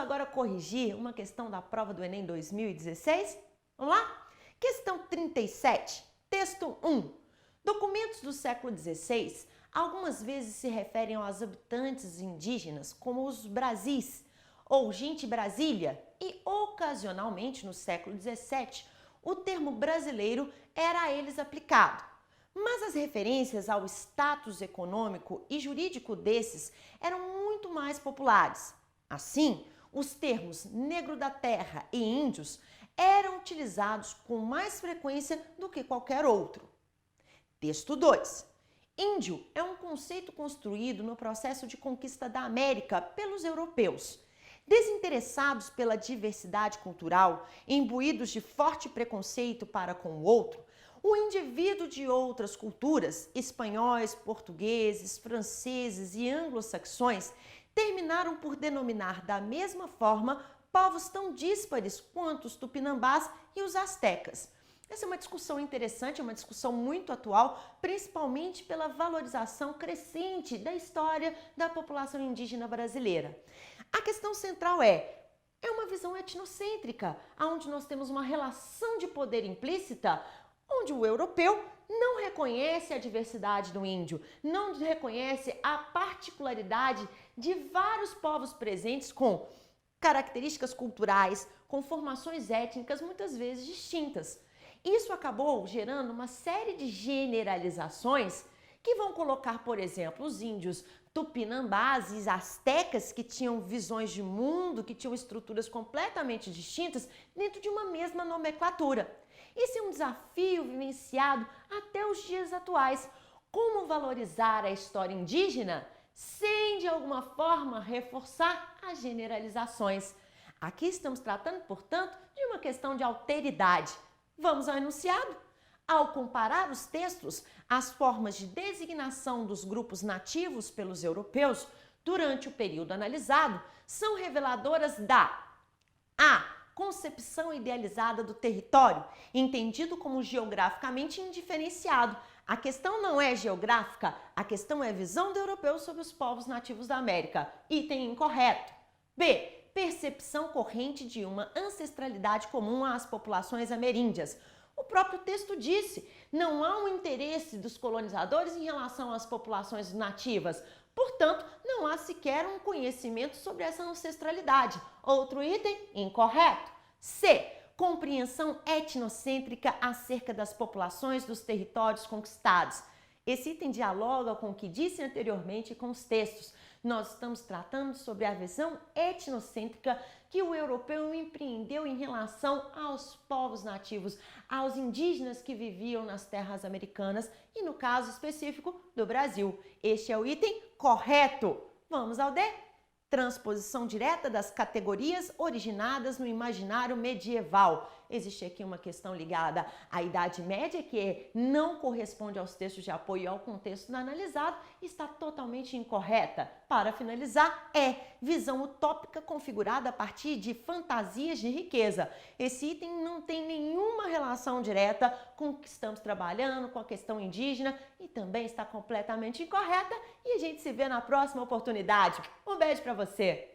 agora corrigir uma questão da prova do Enem 2016? Vamos lá? Questão 37, texto 1. Documentos do século XVI algumas vezes se referem aos habitantes indígenas como os Brasis ou gente Brasília e, ocasionalmente, no século XVII, o termo brasileiro era a eles aplicado. Mas as referências ao status econômico e jurídico desses eram muito mais populares. Assim, os termos negro da terra e índios eram utilizados com mais frequência do que qualquer outro. Texto 2. Índio é um conceito construído no processo de conquista da América pelos europeus. Desinteressados pela diversidade cultural, imbuídos de forte preconceito para com o outro, o indivíduo de outras culturas, espanhóis, portugueses, franceses e anglo-saxões, terminaram por denominar da mesma forma povos tão díspares quanto os tupinambás e os astecas. Essa é uma discussão interessante, é uma discussão muito atual, principalmente pela valorização crescente da história da população indígena brasileira. A questão central é uma visão etnocêntrica, onde nós temos uma relação de poder implícita, onde o europeu não reconhece a diversidade do índio, não reconhece a particularidade de vários povos presentes com características culturais, com formações étnicas muitas vezes distintas. Isso acabou gerando uma série de generalizações que vão colocar, por exemplo, os índios tupinambás e astecas, que tinham visões de mundo, que tinham estruturas completamente distintas, dentro de uma mesma nomenclatura. Esse é um desafio vivenciado até os dias atuais. Como valorizar a história indígena sem, de alguma forma, reforçar as generalizações? Aqui estamos tratando, portanto, de uma questão de alteridade. Vamos ao enunciado? Ao comparar os textos, as formas de designação dos grupos nativos pelos europeus durante o período analisado são reveladoras da A. Concepção idealizada do território, entendido como geograficamente indiferenciado. A questão não é geográfica, a questão é a visão do europeu sobre os povos nativos da América. Item incorreto. B. Percepção corrente de uma ancestralidade comum às populações ameríndias. O próprio texto disse, não há um interesse dos colonizadores em relação às populações nativas. Portanto, não há sequer um conhecimento sobre essa ancestralidade. Outro item incorreto. C. Compreensão etnocêntrica acerca das populações dos territórios conquistados. Esse item dialoga com o que disse anteriormente com os textos. Nós estamos tratando sobre a visão etnocêntrica que o europeu empreendeu em relação aos povos nativos, aos indígenas que viviam nas terras americanas e no caso específico do Brasil. Este é o item correto. Vamos ao D. Transposição direta das categorias originadas no imaginário medieval. Existe aqui uma questão ligada à Idade Média, que não corresponde aos textos de apoio e ao contexto analisado, está totalmente incorreta. Para finalizar, visão utópica configurada a partir de fantasias de riqueza. Esse item não tem nenhuma relação direta com o que estamos trabalhando, com a questão indígena, e também está completamente incorreta, e a gente se vê na próxima oportunidade. Um beijo para você!